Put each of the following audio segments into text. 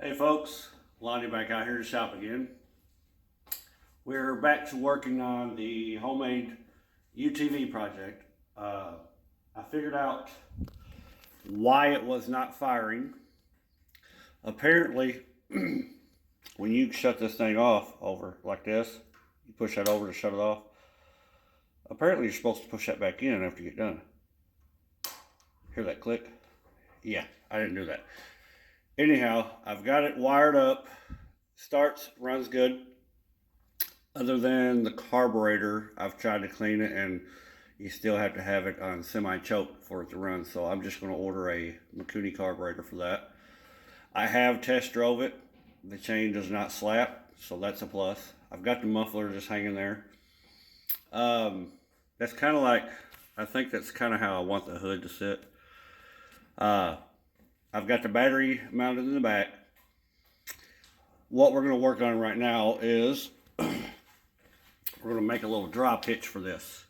Hey folks, Lonnie back out here to shop again. We're back to working on the homemade UTV project. I figured out why it was not firing. Apparently, when you shut this thing off over like this, you push that over to shut it off. Apparently you're supposed to push that back in after you get done. Hear that click? Yeah, I didn't do that. Anyhow, I've got it wired up. Starts, runs good. Other than the carburetor, I've tried to clean it and you still have to have it on semi-choke for it to run. So I'm just going to order a Mikuni carburetor for that. I have test drove it. The chain does not slap, so that's a plus. I've got the muffler just hanging there. That's kind of like, I think that's kind of how I want the hood to sit. I've got the battery mounted in the back. What we're going to work on right now is we're going to make a little drop hitch for this.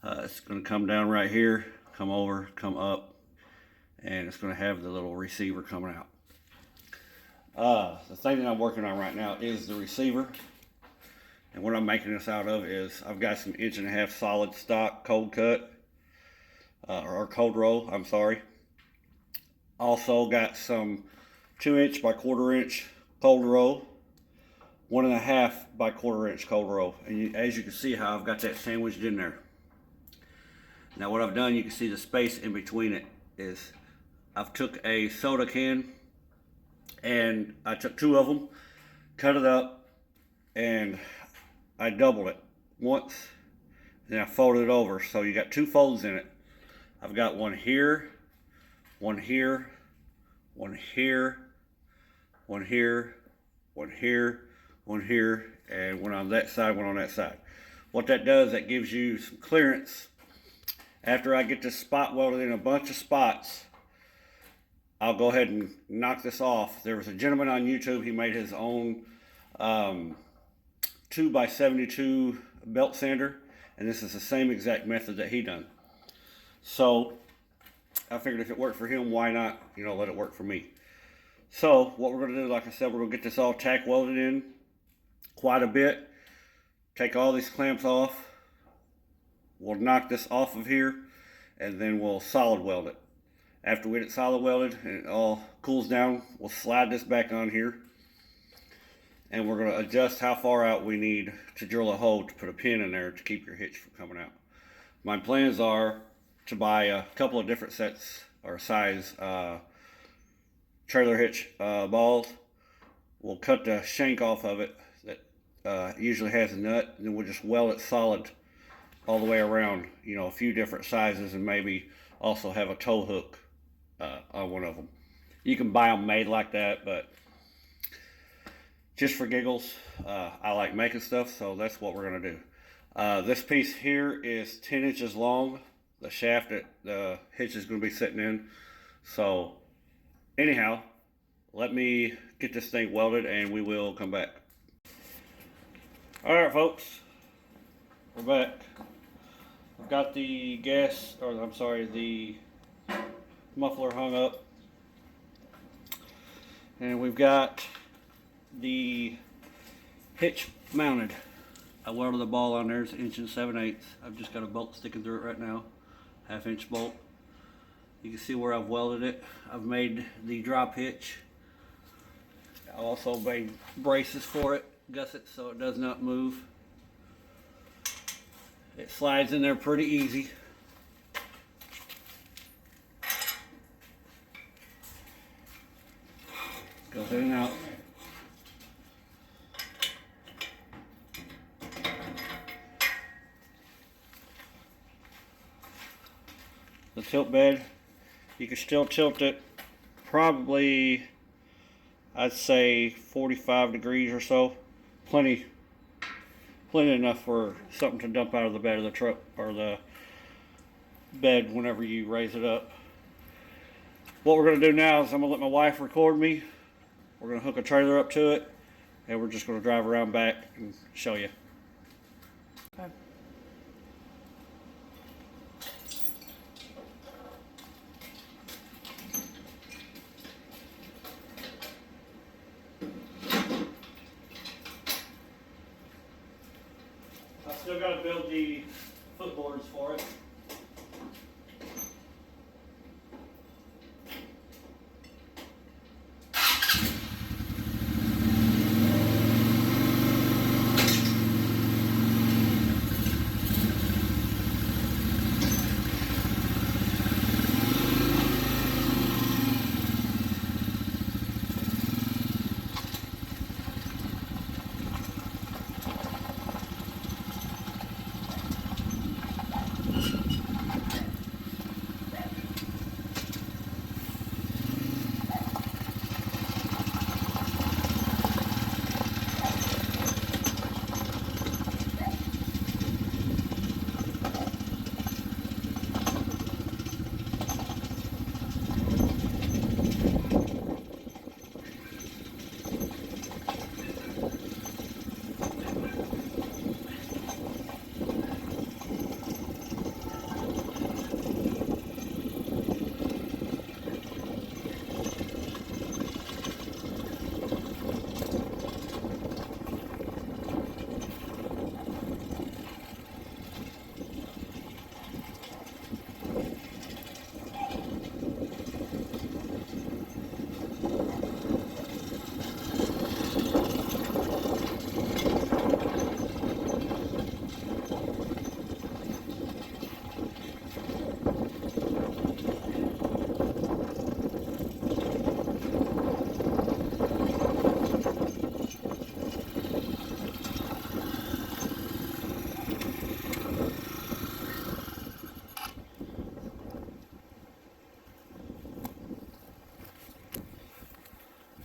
It's going to come down right here, come over, come up, and it's going to have the little receiver coming out. The thing that I'm working on right now is the receiver. And what I'm making this out of is I've got some 1.5 inch solid stock cold cut, or cold roll, I'm sorry. Also got some 2 inch by 1/4 inch cold roll, 1.5 by 1/4 inch cold roll. And as you can see how I've got that sandwiched in there. Now what I've done, you can see the space in between it is I've took a soda can and I took 2 of them, cut it up, and I doubled it once, then I folded it over. So you got 2 folds in it. I've got one here, one here, one here, one here, one here, one here, and one on that side, one on that side. What that does, that gives you some clearance. After I get this spot welded in a bunch of spots, I'll go ahead and knock this off. There was a gentleman on YouTube, he made his own 2x72 belt sander, and this is the same exact method that he done. So I figured if it worked for him, why not, let it work for me. So what we're going to do, like I said, we're going to get this all tack welded in quite a bit. Take all these clamps off. We'll knock this off of here, and then we'll solid weld it. After we get it solid welded and it all cools down, we'll slide this back on here. And we're going to adjust how far out we need to drill a hole to put a pin in there to keep your hitch from coming out. My plans are to buy a couple of different sets or size trailer hitch balls. We'll cut the shank off of it that usually has a nut, and then we'll just weld it solid all the way around, a few different sizes, and maybe also have a tow hook on one of them. You can buy them made like that, but just for giggles, I like making stuff, so that's what we're going to do. This piece here is 10 inches long, the shaft that the hitch is going to be sitting in. So anyhow, let me get this thing welded and we will come back. Alright folks, we're back. I've got the the muffler hung up, and we've got the hitch mounted. I welded the ball on there. It's 1 7/8 inches. I've just got a bolt sticking through it right now, 1/2 inch bolt. You can see where I've welded it. I've made the drop hitch. I also made braces for it, gusset, so it does not move. It slides in there pretty easy. Goes in and out. The tilt bed, you can still tilt it probably, I'd say 45 degrees or so. Plenty enough for something to dump out of the bed of the truck or the bed whenever you raise it up. What we're going to do now is I'm going to let my wife record me. We're going to hook a trailer up to it, and we're just going to drive around back and show you. Okay. I still got to build the footboards for it.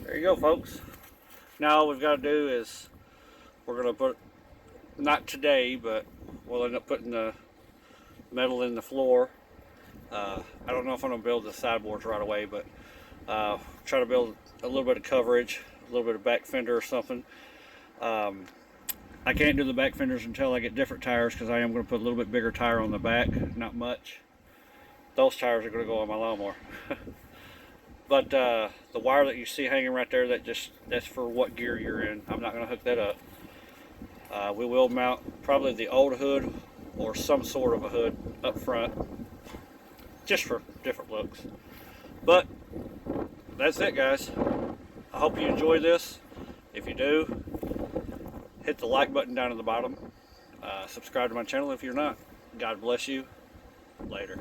There you go, folks. Now all we've got to do is we're going to put, not today, but we'll end up putting the metal in the floor. I don't know if I'm going to build the sideboards right away, but try to build a little bit of coverage, a little bit of back fender or something. I can't do the back fenders until I get different tires, because I am going to put a little bit bigger tire on the back, not much. Those tires are going to go on my lawnmower. But the wire that you see hanging right there, that's for what gear you're in. I'm not going to hook that up. We will mount probably the old hood or some sort of a hood up front, just for different looks. But that's it, guys. I hope you enjoy this. If you do, hit the like button down at the bottom. Subscribe to my channel if you're not. God bless you. Later.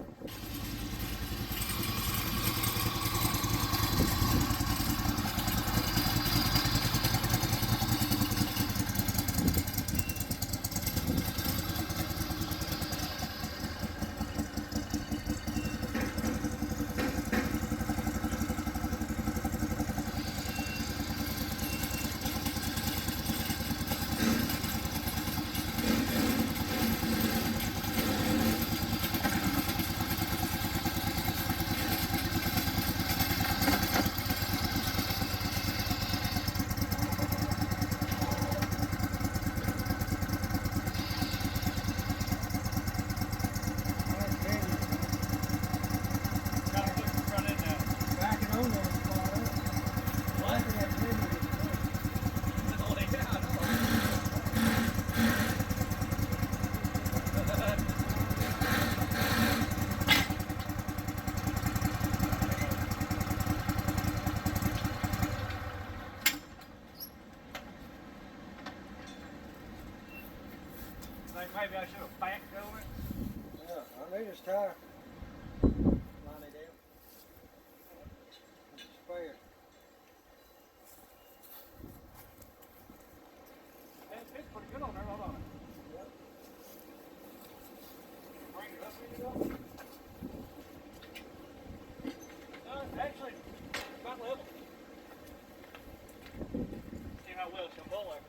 Maybe I should have backed over it. Yeah, I need his tire. Line it down. Spare. It's pretty good on there, hold on. Yep. Bring it up, here you go. Actually, about level. See how well it's going to pull there.